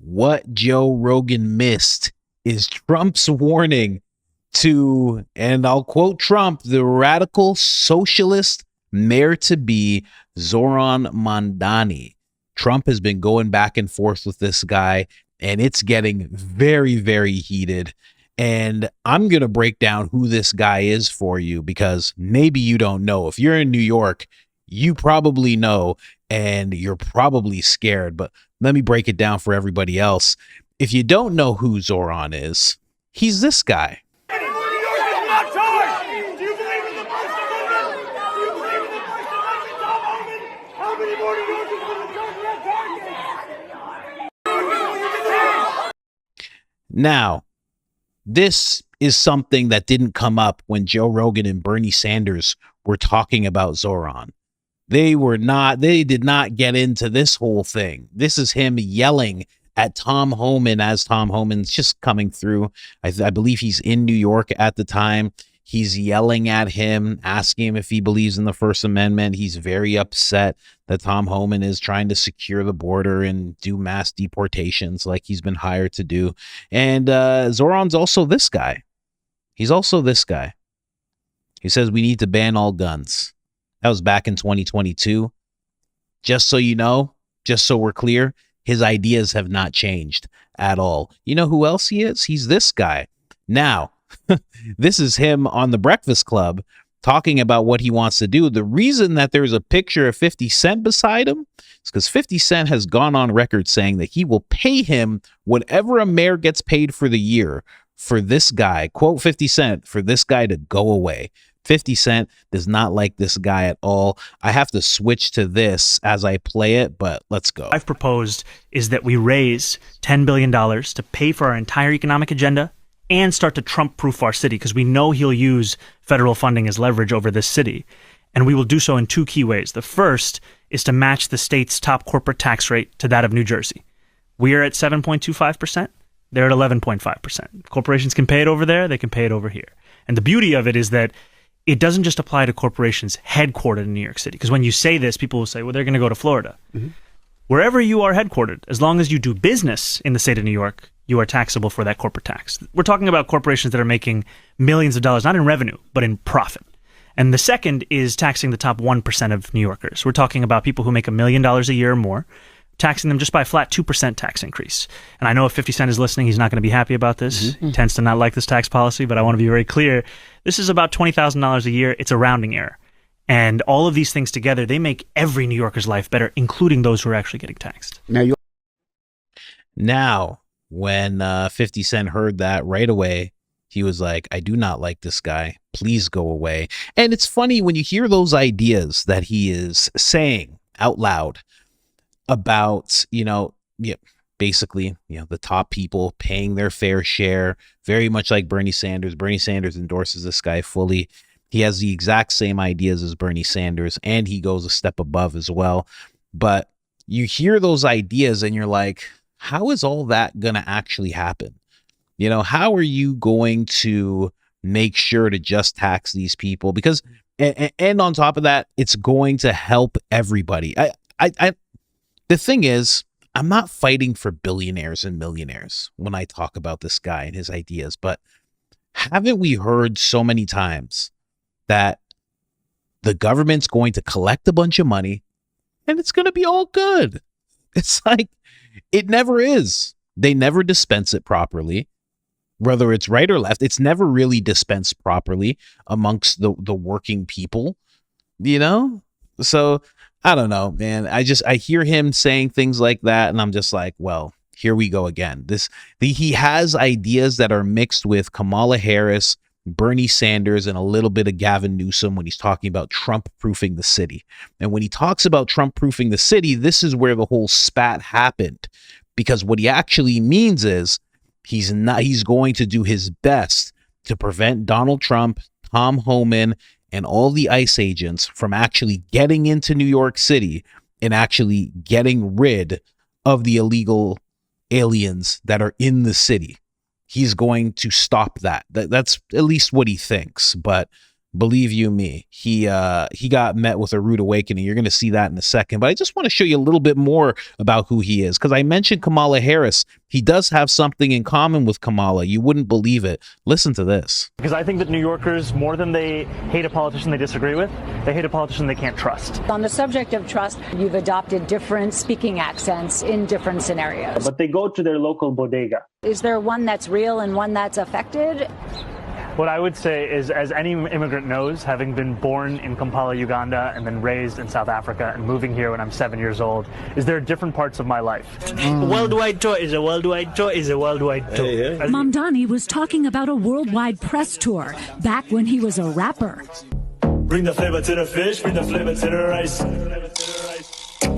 what Joe Rogan missed is Trump's warning to, and I'll quote Trump, the radical socialist mayor-to-be Zoran Mamdani. Trump has been going back and forth with this guy, and it's getting very, very heated. And I'm going to break down who this guy is for you, because maybe you don't know. If you're in New York, you probably know, and you're probably scared. But let me break it down for everybody else. If you don't know who Zoran is, he's this guy. Now, this is something that didn't come up when Joe Rogan and Bernie Sanders were talking about Zoran. They did not get into this whole thing. This is him yelling at Tom Homan as Tom Homan's just coming through. I believe he's in New York at the time. He's yelling at him, asking him if he believes in the First Amendment. He's very upset that Tom Homan is trying to secure the border and do mass deportations like he's been hired to do. And Zoran's also this guy. He's also this guy. He says we need to ban all guns. That was back in 2022. Just so you know, just so we're clear, his ideas have not changed at all. You know who else he is? He's this guy. Now, this is him on the Breakfast Club talking about what he wants to do. The reason that there's a picture of 50 Cent beside him is because 50 Cent has gone on record saying that he will pay him whatever a mayor gets paid for the year for this guy, quote 50 Cent, for this guy to go away. 50 Cent does not like this guy at all. I have to switch to this as I play it, but let's go. I've proposed is that we raise $10 billion to pay for our entire economic agenda and start to Trump-proof our city, because we know he'll use federal funding as leverage over this city. And we will do so in two key ways. The first is to match the state's top corporate tax rate to that of New Jersey. We are at 7.25%. They're at 11.5%. Corporations can pay it over there. They can pay it over here. And the beauty of it is that it doesn't just apply to corporations headquartered in New York City. Because when you say this, people will say, well, they're going to go to Florida. Mm-hmm. Wherever you are headquartered, as long as you do business in the state of New York, you are taxable for that corporate tax. We're talking about corporations that are making millions of dollars, not in revenue, but in profit. And the second is taxing the top 1% of New Yorkers. We're talking about people who make $1 million a year or more, taxing them just by a flat 2% tax increase. And I know if 50 Cent is listening, he's not going to be happy about this. Mm-hmm. He tends to not like this tax policy, but I want to be very clear. This is about $20,000 a year. It's a rounding error. And all of these things together, they make every New Yorker's life better, including those who are actually getting taxed. Now, when 50 Cent heard that right away, he was like, I do not like this guy. Please go away. And it's funny when you hear those ideas that he is saying out loud about, basically, the top people paying their fair share, very much like Bernie Sanders. Bernie Sanders endorses this guy fully. He has the exact same ideas as Bernie Sanders, and he goes a step above as well. But you hear those ideas and you're like, how is all that going to actually happen? How are you going to make sure to just tax these people? Because, and on top of that, it's going to help everybody. The thing is, I'm not fighting for billionaires and millionaires when I talk about this guy and his ideas, but haven't we heard so many times that the government's going to collect a bunch of money and it's going to be all good? It's like, it never is. They never dispense it properly. Whether it's right or left, it's never really dispensed properly amongst the working people, So I don't know, man. I hear him saying things like that, and I'm just like, well, here we go again. He has ideas that are mixed with Kamala Harris, Bernie Sanders, and a little bit of Gavin Newsom when he's talking about Trump-proofing the city. And when he talks about Trump-proofing the city, this is where the whole spat happened, because what he actually means is he's going to do his best to prevent Donald Trump, Tom Homan, and all the ICE agents from actually getting into New York City and actually getting rid of the illegal aliens that are in the city. He's going to stop that. That's at least what he thinks. But Believe you me, he got met with a rude awakening. You're going to see that in a second. But I just want to show you a little bit more about who he is, because I mentioned Kamala Harris. He does have something in common with Kamala. You wouldn't believe it. Listen to this. Because I think that New Yorkers, more than they hate a politician they disagree with, they hate a politician they can't trust. On the subject of trust, you've adopted different speaking accents in different scenarios. But they go to their local bodega. Is there one that's real and one that's affected? What I would say is, as any immigrant knows, having been born in Kampala, Uganda, and then raised in South Africa and moving here when I'm 7 years old, is there are different parts of my life. A worldwide tour is a worldwide tour is a worldwide tour. Mamdani was talking about a worldwide press tour back when he was a rapper. Bring the flavor to the fish, bring the flavor to the rice.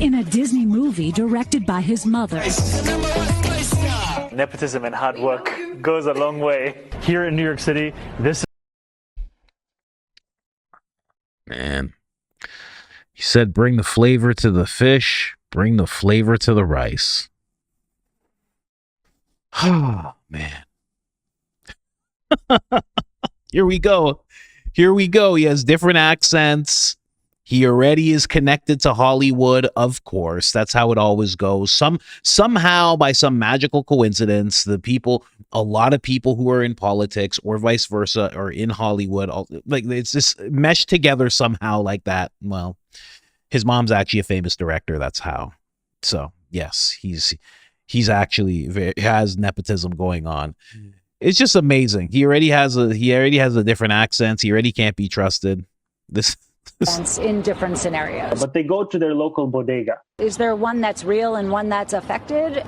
In a Disney movie directed by his mother. Nepotism and hard work goes a long way. Here in New York City, this is... Man, he said, bring the flavor to the fish, bring the flavor to the rice. Oh, man. Here we go. Here we go. He has different accents. He already is connected to Hollywood, of course. That's how it always goes. Somehow, by some magical coincidence, a lot of people who are in politics or vice versa are in Hollywood. Like, it's just meshed together somehow like that. Well, his mom's actually a famous director. That's how. So yes, he's actually has nepotism going on. It's just amazing. He already has a different accent. He already can't be trusted. In different scenarios. But they go to their local bodega. Is there one that's real and one that's affected?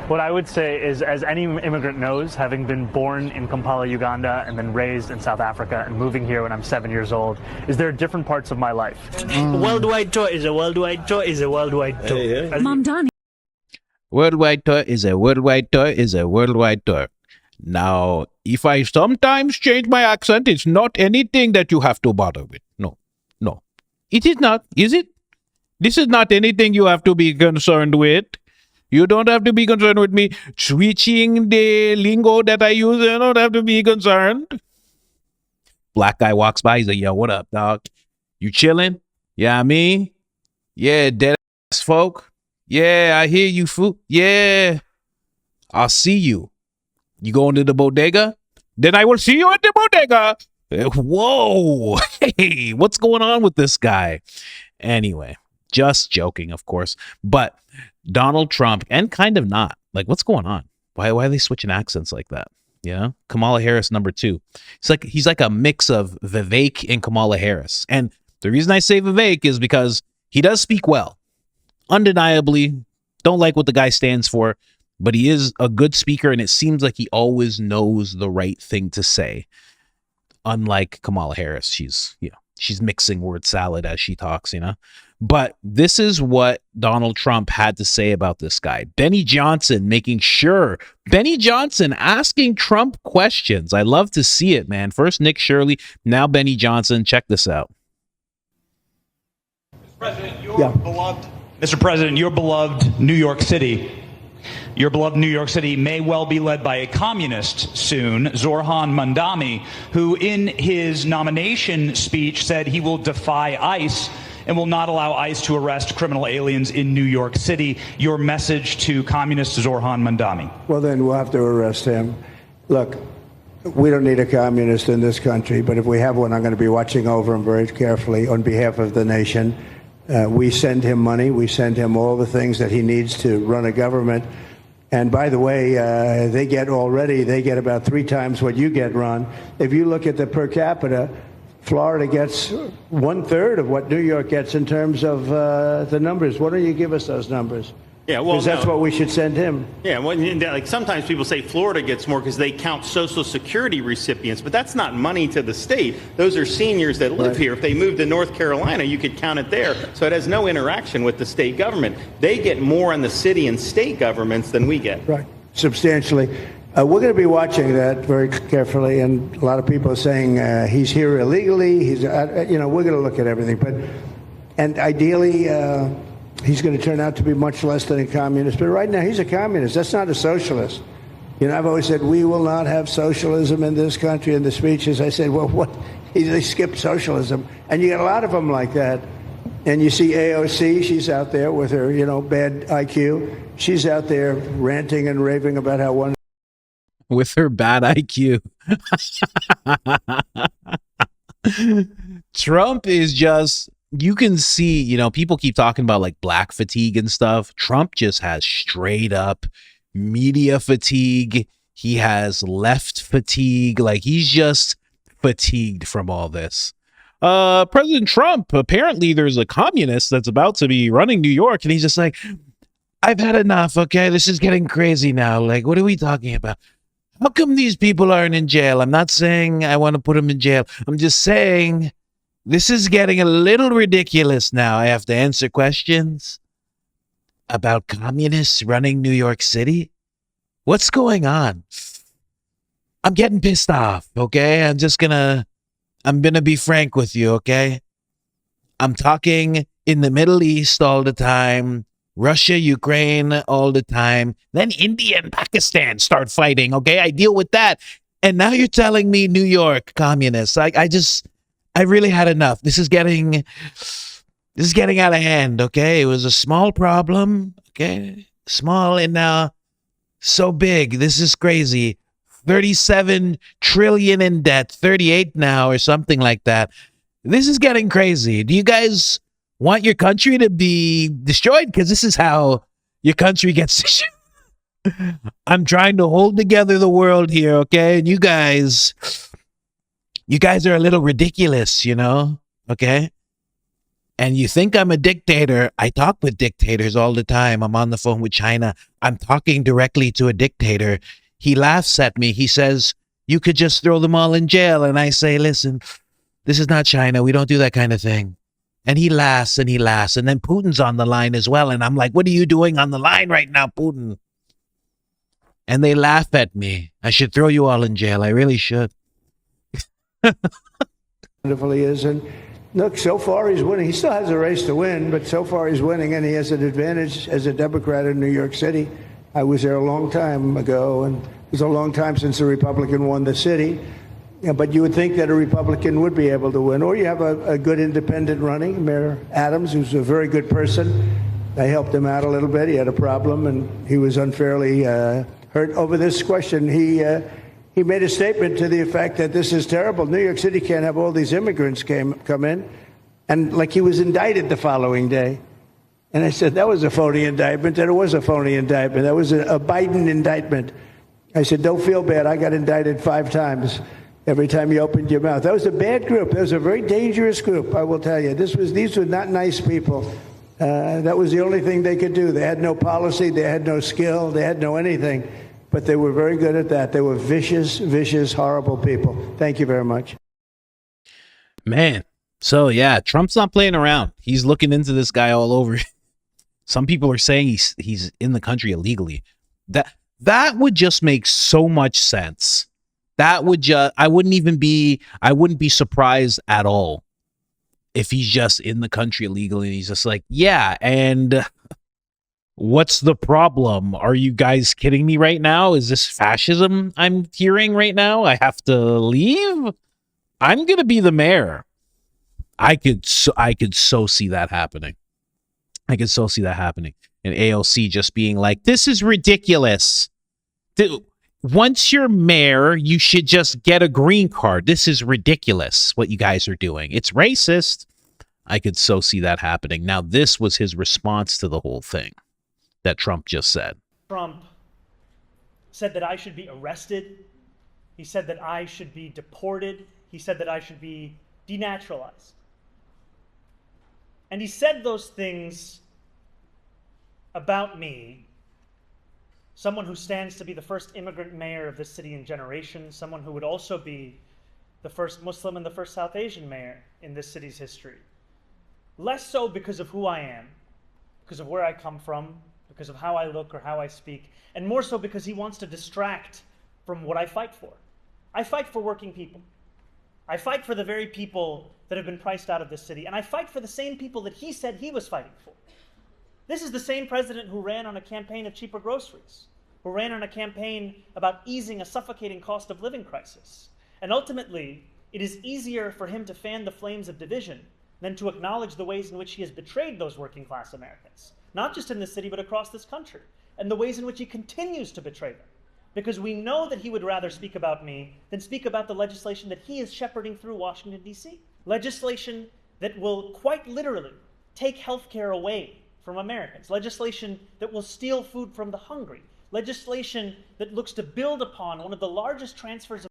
What I would say is, as any immigrant knows, having been born in Kampala, Uganda, and then raised in South Africa and moving here when I'm 7 years old, is there are different parts of my life. A worldwide tour is a worldwide tour is a worldwide tour. Mamdani. Worldwide tour is a worldwide tour is a worldwide tour. Now, if I sometimes change my accent, it's not anything that you have to bother with. No. It is not, is it? This is not anything you have to be concerned with. You don't have to be concerned with me switching the lingo that I use. You don't have to be concerned. Black guy walks by. He's like, yo, what up, dog? You chilling? Yeah, me? Yeah, dead ass folk. Yeah, I hear you, fool. Yeah. I'll see you. You going to the bodega? Then I will see you at the bodega. Whoa. Hey, what's going on with this guy? Anyway, just joking, of course. But Donald Trump, and kind of not. Like, what's going on? Why are they switching accents like that? You know? Kamala Harris, number 2. He's like a mix of Vivek and Kamala Harris. And the reason I say Vivek is because he does speak well. Undeniably. Don't like what the guy stands for, but he is a good speaker, and it seems like he always knows the right thing to say. Unlike Kamala Harris, she's mixing word salad as she talks, you know. But this is what Donald Trump had to say about this guy. Benny Johnson asking Trump questions. I love to see it, man. First Nick Shirley, now Benny Johnson. Check this out. Mr. President, your beloved New York City. Your beloved New York City may well be led by a communist soon, Zoran Mamdani, who in his nomination speech said he will defy ICE and will not allow ICE to arrest criminal aliens in New York City. Your message to communist Zoran Mamdani. Well, then we'll have to arrest him. Look, we don't need a communist in this country, but if we have one, I'm going to be watching over him very carefully on behalf of the nation. We send him money. We send him all the things that he needs to run a government. And by the way, they get about 3 times what you get, Ron. If you look at the per capita, Florida gets 1/3 of what New York gets in terms of the numbers. Why don't you give us those numbers? Yeah, well, because that's what we should send him. Yeah, well, like sometimes people say Florida gets more because they count Social Security recipients, but that's not money to the state. Those are seniors that live here. If they moved to North Carolina, you could count it there. So it has no interaction with the state government. They get more in the city and state governments than we get. Right, substantially. We're going to be watching that very carefully, and a lot of people are saying he's here illegally. We're going to look at everything, and ideally. He's going to turn out to be much less than a communist. But right now, he's a communist. That's not a socialist. You know, I've always said, we will not have socialism in this country. In the speeches, I said, well, what? They skipped socialism. And you get a lot of them like that. And you see AOC, she's out there with her, bad IQ. She's out there ranting and raving about how one with her bad IQ. Trump is just, you can see, people keep talking about like black fatigue and stuff. Trump just has straight up media fatigue. He has left fatigue. Like, he's just fatigued from all this. President Trump, apparently there's a communist that's about to be running New York, and he's just like, I've had enough, okay? This is getting crazy now. Like, what are we talking about? How come these people aren't in jail? I'm not saying I want to put them in jail. I'm just saying this is getting a little ridiculous now. I have to answer questions about communists running New York City. What's going on? I'm getting pissed off, okay? I'm gonna be frank with you, okay? I'm talking in the Middle East all the time, Russia, Ukraine all the time. Then India and Pakistan start fighting, okay? I deal with that. And now you're telling me New York communists. I really had enough. This is getting out of hand, okay? It was a small problem, okay? Small, and now so big. This is crazy. 37 trillion in debt, 38 now or something like that. This is getting crazy. Do you guys want your country to be destroyed? Because this is how your country gets destroyed. I'm trying to hold together the world here, okay? And you guys are a little ridiculous, okay? And you think I'm a dictator. I talk with dictators all the time. I'm on the phone with China. I'm talking directly to a dictator. He laughs at me. He says, you could just throw them all in jail. And I say, listen, this is not China. We don't do that kind of thing. And he laughs and he laughs. And then Putin's on the line as well. And I'm like, what are you doing on the line right now, Putin? And they laugh at me. I should throw you all in jail. I really should. Wonderful he is. And look, so far he's winning. He still has a race to win, but so far he's winning, and he has an advantage as a Democrat in New York City. I was there a long time ago, and it was a long time since a Republican won the city. Yeah, but you would think that a Republican would be able to win. Or you have a good independent running, Mayor Adams, who's a very good person. I helped him out a little bit. He had a problem, and he was unfairly hurt over this question. He made a statement to the effect that this is terrible. New York City can't have all these immigrants come in. And like he was indicted the following day. And I said, that was a phony indictment. And it was a phony indictment. That was a Biden indictment. I said, don't feel bad. I got indicted 5 times every time you opened your mouth. That was a bad group. That was a very dangerous group, I will tell you. These were not nice people. That was the only thing they could do. They had no policy. They had no skill. They had no anything. But they were very good at that. They were vicious, vicious, horrible people. Thank you very much. Man. So, yeah, Trump's not playing around. He's looking into this guy all over. Some people are saying he's in the country illegally. That would just make so much sense. That would I wouldn't be surprised at all if he's just in the country illegally and he's just like, yeah, and what's the problem? Are you guys kidding me right now? Is this fascism I'm hearing right now? I have to leave? I'm going to be the mayor. I could so see that happening. I could so see that happening. And AOC just being like, this is ridiculous. Once you're mayor, you should just get a green card. This is ridiculous what you guys are doing. It's racist. I could so see that happening. Now, this was his response to the whole thing that Trump just said. Trump said that I should be arrested. He said that I should be deported. He said that I should be denaturalized. And he said those things about me, someone who stands to be the first immigrant mayor of this city in generations, someone who would also be the first Muslim and the first South Asian mayor in this city's history. Less so because of who I am, because of where I come from, because of how I look or how I speak, and more so because he wants to distract from what I fight for. I fight for working people. I fight for the very people that have been priced out of this city, and I fight for the same people that he said he was fighting for. This is the same president who ran on a campaign of cheaper groceries, who ran on a campaign about easing a suffocating cost of living crisis. And ultimately, it is easier for him to fan the flames of division than to acknowledge the ways in which he has betrayed those working class Americans, not just in this city, but across this country, and the ways in which he continues to betray them. Because we know that he would rather speak about me than speak about the legislation that he is shepherding through Washington, D.C. Legislation that will quite literally take health care away from Americans. Legislation that will steal food from the hungry. Legislation that looks to build upon one of the largest transfers of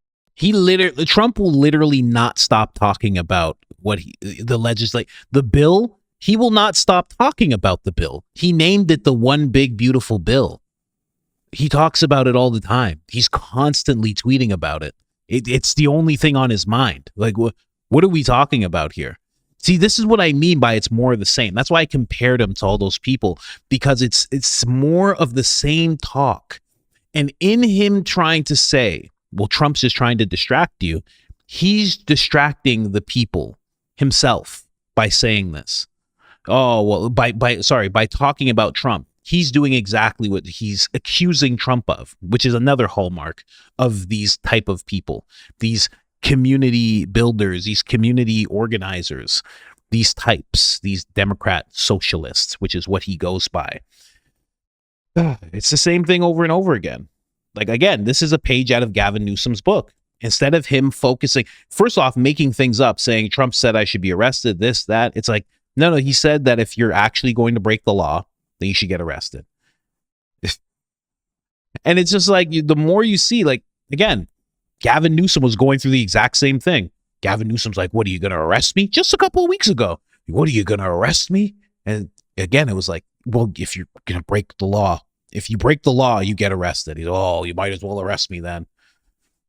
Trump will literally not stop talking about the bill. He will not stop talking about the bill. He named it the one big beautiful bill. He talks about it all the time. He's constantly tweeting about it. It's the only thing on his mind. Like, what are we talking about here? See, this is what I mean by it's more of the same. That's why I compared him to all those people, because it's more of the same talk. And in him trying to say, well, Trump's just trying to distract you, he's distracting the people himself by saying this. Oh, well, by talking about Trump. He's doing exactly what he's accusing Trump of, which is another hallmark of these type of people, these community builders, these community organizers, these types, these Democrat socialists, which is what he goes by. It's the same thing over and over again. Like, again, this is a page out of Gavin Newsom's book. Instead of him focusing, first off, making things up, saying Trump said I should be arrested, this, that. It's like, no, he said that if you're actually going to break the law, then you should get arrested. And it's just like, the more you see, like, again, Gavin Newsom was going through the exact same thing. Gavin Newsom's like, what, are you going to arrest me? Just a couple of weeks ago. What, are you going to arrest me? And again, it was like, well, if you're going to break the law, if you break the law, you get arrested. He's, oh, you might as well arrest me then.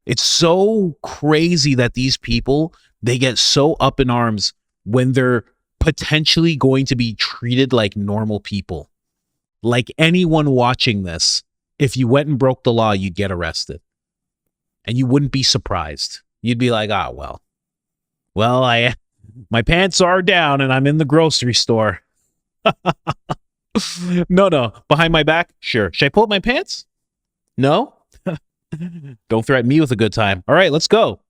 It's so crazy that these people, they get so up in arms when they're potentially going to be treated like normal people. Like anyone watching this, if you went and broke the law, you'd get arrested. And you wouldn't be surprised. You'd be like, well, my pants are down and I'm in the grocery store. No, behind my back? Sure. Should I pull up my pants? No? Don't threaten me with a good time. All right, let's go.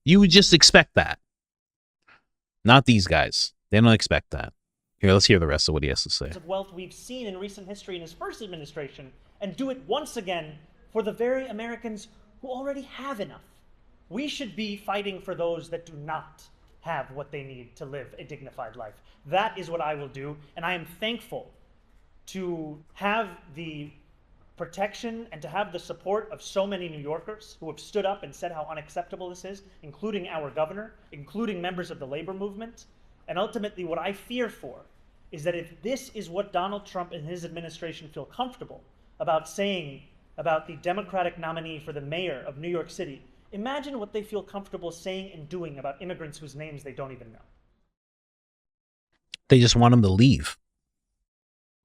You would just expect that. Not these guys. They don't expect that. Here, let's hear the rest of what he has to say. Of wealth we've seen in recent history in his first administration, and do it once again for the very Americans who already have enough. We should be fighting for those that do not have what they need to live a dignified life. That is what I will do, and I am thankful to have the protection and to have the support of so many New Yorkers who have stood up and said how unacceptable this is, including our governor, including members of the labor movement. And ultimately, what I fear for is that if this is what Donald Trump and his administration feel comfortable about saying about the Democratic nominee for the mayor of New York City, imagine what they feel comfortable saying and doing about immigrants whose names they don't even know. They just want him to leave.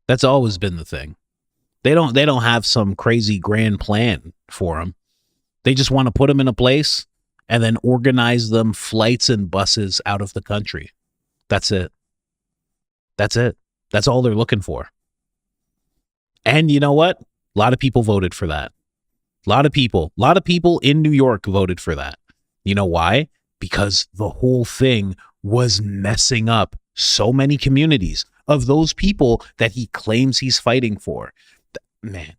That's always been the thing. They don't have some crazy grand plan for him. They just want to put him in a place and then organize them flights and buses out of the country. That's it. That's it. That's all they're looking for. And you know what? A lot of people voted for that. A lot of people in New York voted for that. You know why? Because the whole thing was messing up so many communities of those people that he claims he's fighting for. Man,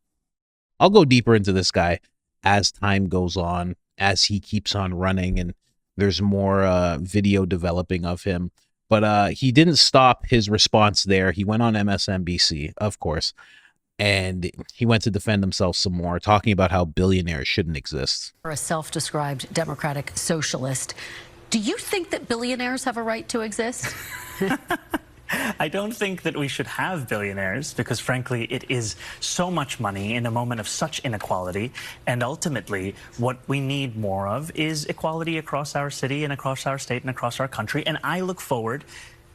I'll go deeper into this guy as time goes on, as he keeps on running and there's more video developing of him. But he didn't stop his response there. He went on MSNBC, of course, and he went to defend himself some more, talking about how billionaires shouldn't exist. A self-described democratic socialist. Do you think that billionaires have a right to exist? I don't think that we should have billionaires because, frankly, it is so much money in a moment of such inequality. And ultimately, what we need more of is equality across our city and across our state and across our country. And I look forward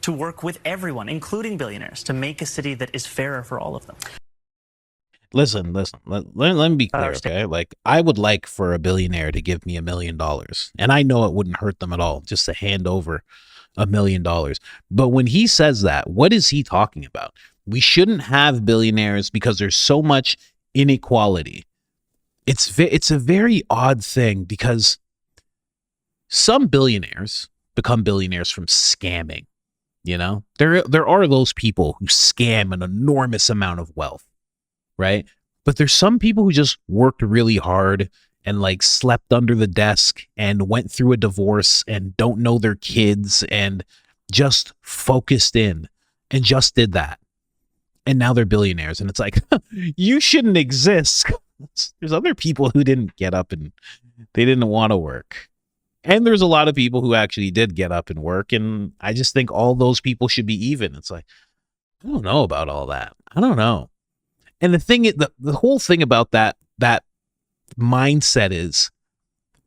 to work with everyone, including billionaires, to make a city that is fairer for all of them. Listen, let me be clear, okay? Like, I would like for a billionaire to give me $1 million. And I know it wouldn't hurt them at all just to hand over $1 million. But when he says that, what is he talking about? We shouldn't have billionaires because there's so much inequality. It's a very odd thing because some billionaires become billionaires from scamming. You know, there are those people who scam an enormous amount of wealth, right? But there's some people who just worked really hard and like slept under the desk and went through a divorce and don't know their kids and just focused in and just did that. And now they're billionaires. And it's like, you shouldn't exist. There's other people who didn't get up and they didn't want to work. And there's a lot of people who actually did get up and work. And I just think all those people should be even. It's like, I don't know about all that. I don't know. And the whole thing about that mindset is,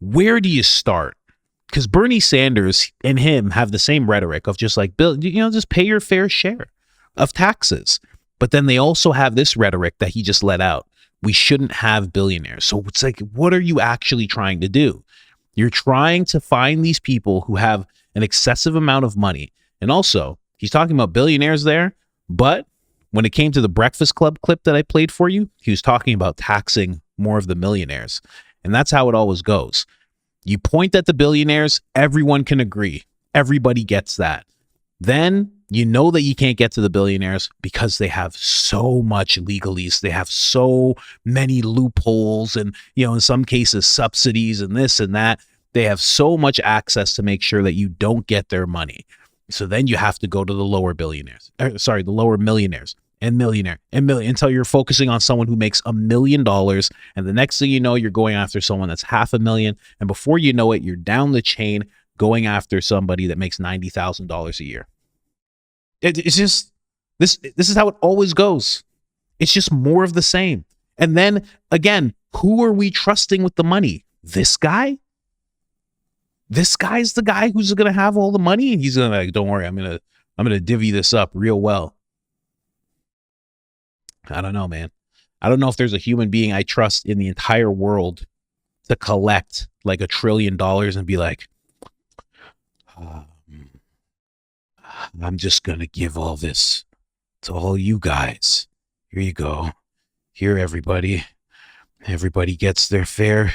where do you start? Because Bernie Sanders and him have the same rhetoric of just like, Bill, just pay your fair share of taxes. But then they also have this rhetoric that he just let out. We shouldn't have billionaires. So it's like, what are you actually trying to do? You're trying to find these people who have an excessive amount of money. And also, he's talking about billionaires there, but when it came to the Breakfast Club clip that I played for you, he was talking about taxing more of the millionaires. And that's how it always goes. You point at the billionaires, everyone can agree. Everybody gets that. Then you know that you can't get to the billionaires because they have so much legalese. They have so many loopholes and, in some cases, subsidies and this and that. They have so much access to make sure that you don't get their money. So then you have to go to the lower billionaires, the lower millionaires and millionaire and million until you're focusing on someone who makes $1 million. And the next thing you know, you're going after someone that's $500,000. And before you know it, you're down the chain going after somebody that makes $90,000 a year. It's just, this is how it always goes. It's just more of the same. And then again, who are we trusting with the money? This guy? This guy's the guy who's going to have all the money, and he's going to don't worry, I'm going to divvy this up real well. I don't know, man. I don't know if there's a human being I trust in the entire world to collect like $1 trillion and be like, I'm just going to give all this to all you guys. Here you go. Here, everybody. Everybody gets their fair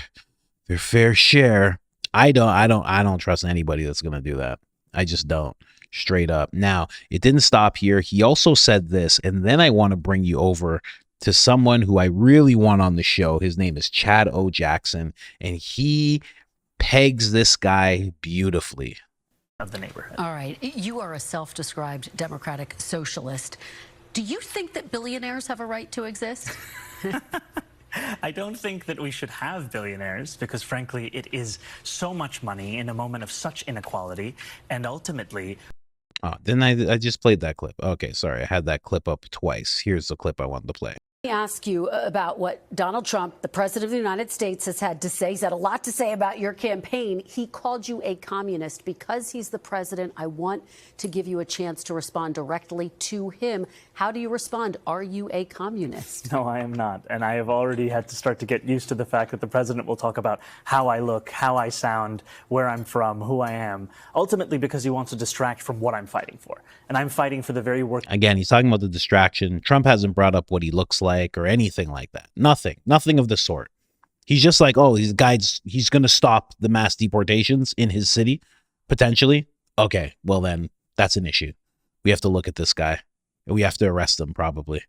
share. I don't trust anybody that's going to do that. I just don't. Straight up. Now, it didn't stop here. He also said this, and then I want to bring you over to someone who I really want on the show. His name is Chad O. Jackson, and he pegs this guy beautifully. Of the neighborhood. All right. You are a self-described democratic socialist. Do you think that billionaires have a right to exist? I don't think that we should have billionaires because, frankly, it is so much money in a moment of such inequality. And ultimately... Oh, didn't I just played that clip? Okay, sorry. I had that clip up twice. Here's the clip I wanted to play. Let me ask you about what Donald Trump, the president of the United States, has had to say. He's had a lot to say about your campaign. He called you a communist. Because he's the president, I want to give you a chance to respond directly to him. How do you respond? Are you a communist? No, I am not. And I have already had to start to get used to the fact that the president will talk about how I look, how I sound, where I'm from, who I am, ultimately because he wants to distract from what I'm fighting for. And I'm fighting for the very work. Again, he's talking about the distraction. Trump hasn't brought up what he looks like or anything like that. Nothing of the sort. He's just like, oh, he's going to stop the mass deportations in his city, potentially. Okay, well then that's an issue. We have to look at this guy. We have to arrest him, probably.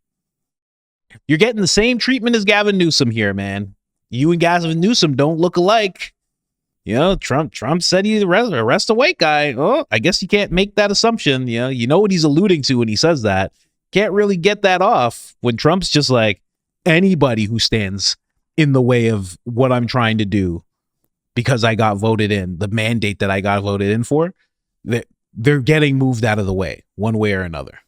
You're getting the same treatment as Gavin Newsom here, man. You and Gavin Newsom don't look alike. Trump said he'd arrest a white guy. Oh, I guess you can't make that assumption. You know what he's alluding to when he says that. Can't really get that off when Trump's just like, anybody who stands in the way of what I'm trying to do because I got voted in, the mandate that I got voted in for, they're getting moved out of the way one way or another.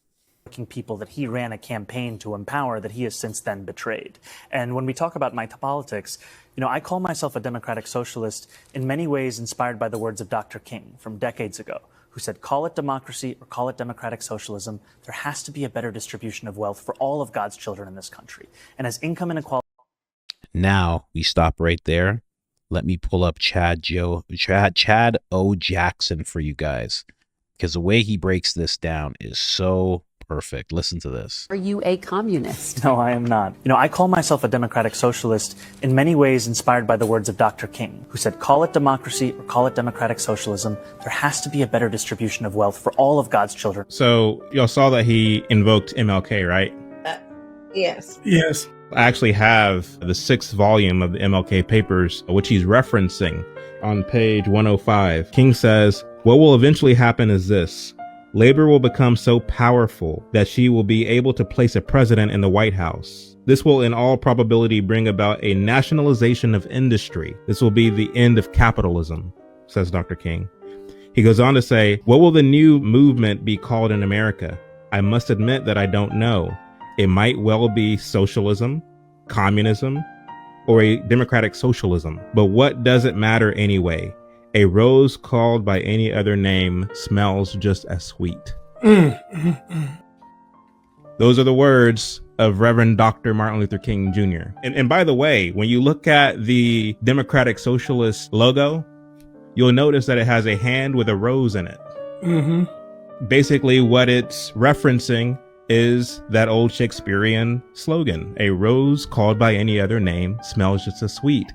People that he ran a campaign to empower that he has since then betrayed. And when we talk about my politics, I call myself a democratic socialist in many ways inspired by the words of Dr. King from decades ago, who said, call it democracy or call it democratic socialism. There has to be a better distribution of wealth for all of God's children in this country. And as income inequality. Now we stop right there. Let me pull up Chad O. Jackson for you guys, because the way he breaks this down is so perfect. Listen to this. Are you a communist? No, I am not. I call myself a democratic socialist, in many ways inspired by the words of Dr. King, who said, call it democracy or call it democratic socialism. There has to be a better distribution of wealth for all of God's children. So y'all saw that he invoked MLK, right? Yes. Yes. I actually have the 6th volume of the MLK papers, which he's referencing on page 105. King says, what will eventually happen is this. Labor will become so powerful that she will be able to place a president in the White House. This will in all probability bring about a nationalization of industry. This will be the end of capitalism, says Dr. King. He goes on to say, what will the new movement be called in America? I must admit that I don't know. It might well be socialism, communism, or a democratic socialism. But what does it matter anyway? A rose called by any other name smells just as sweet. Those are the words of Reverend Dr. Martin Luther King Jr. And by the way, when you look at the Democratic Socialist logo, you'll notice that it has a hand with a rose in it. Basically, what it's referencing is that old Shakespearean slogan, a rose called by any other name smells just as sweet.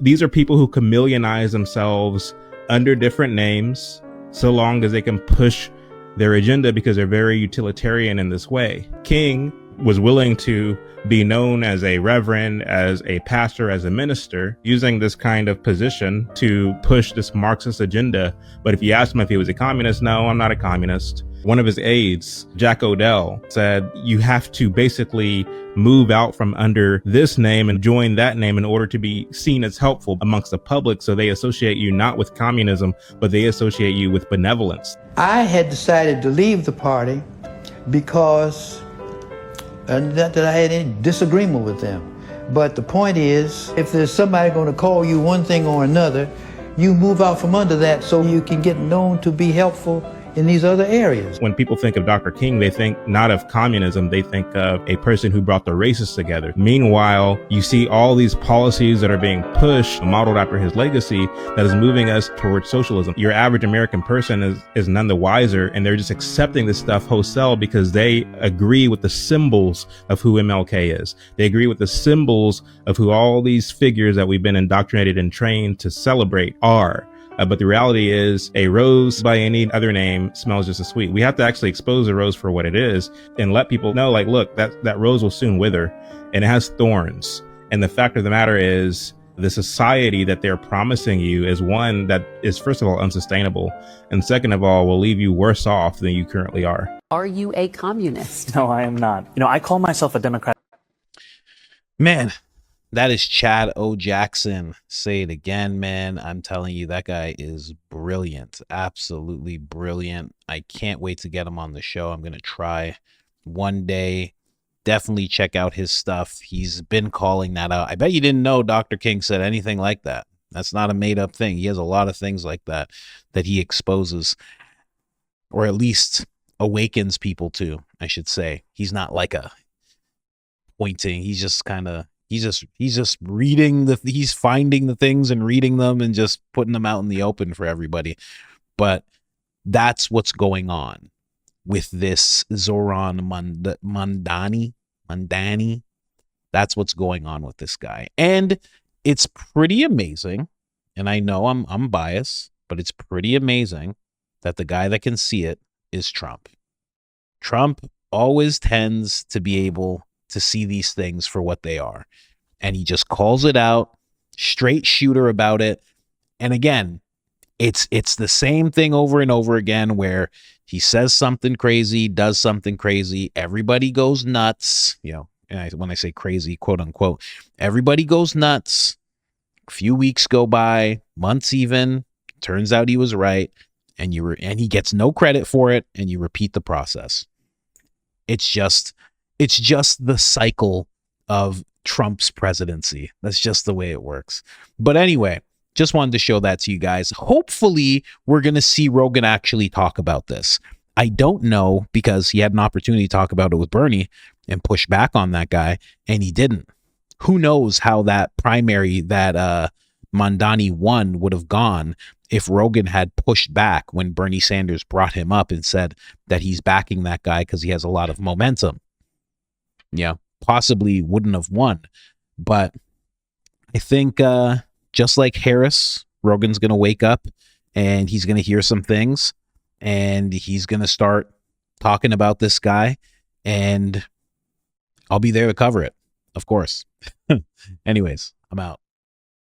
These are people who chameleonize themselves under different names so long as they can push their agenda because they're very utilitarian in this way. King was willing to be known as a reverend, as a pastor, as a minister, using this kind of position to push this Marxist agenda. But if you ask him if he was a communist, no, I'm not a communist. One of his aides, Jack Odell, said you have to basically move out from under this name and join that name in order to be seen as helpful amongst the public. So they associate you not with communism, but they associate you with benevolence. I had decided to leave the party because not that I had any disagreement with them. But the point is, if there's somebody going to call you one thing or another, you move out from under that so you can get known to be helpful in these other areas. When people think of Dr. King, they think not of communism, they think of a person who brought the races together. Meanwhile, you see all these policies that are being pushed, modeled after his legacy, that is moving us towards socialism. Your average American person is none the wiser, and they're just accepting this stuff wholesale because they agree with the symbols of who MLK is. They agree with the symbols of who all these figures that we've been indoctrinated and trained to celebrate are. But the reality is a rose by any other name smells just as sweet. We have to actually expose a rose for what it is and let people know, like, look, that rose will soon wither and it has thorns. And the fact of the matter is the society that they're promising you is one that is, first of all, unsustainable. And second of all, will leave you worse off than you currently are. Are you a communist? No, I am not. I call myself a Democrat. Man, that is Chad O. Jackson. Say it again, man. I'm telling you, that guy is brilliant. Absolutely brilliant. I can't wait to get him on the show. I'm going to try one day. Definitely check out his stuff. He's been calling that out. I bet you didn't know Dr. King said anything like that. That's not a made up thing. He has a lot of things like that he exposes, or at least awakens people to, I should say. He's not like a pointing. He's just kind of, he's just reading he's finding the things and reading them and just putting them out in the open for everybody. But that's what's going on with this Zoran Mamdani. That's what's going on with this guy. And it's pretty amazing. And I know I'm biased, but it's pretty amazing that the guy that can see it is Trump. Trump always tends to be able to see these things for what they are. And he just calls it out, straight shooter about it. And again, it's the same thing over and over again where he says something crazy, does something crazy, everybody goes nuts. And when I say crazy, quote unquote, everybody goes nuts. A few weeks go by, months even, turns out he was right, and he gets no credit for it, and you repeat the process. It's just the cycle of Trump's presidency. That's just the way it works. But anyway, just wanted to show that to you guys. Hopefully, we're going to see Rogan actually talk about this. I don't know, because he had an opportunity to talk about it with Bernie and push back on that guy, and he didn't. Who knows how that primary that Mamdani won would have gone if Rogan had pushed back when Bernie Sanders brought him up and said that he's backing that guy because he has a lot of momentum, possibly wouldn't have won. But I think just like Harris, Rogan's going to wake up and he's going to hear some things and he's going to start talking about this guy, and I'll be there to cover it, of course. Anyways, I'm out.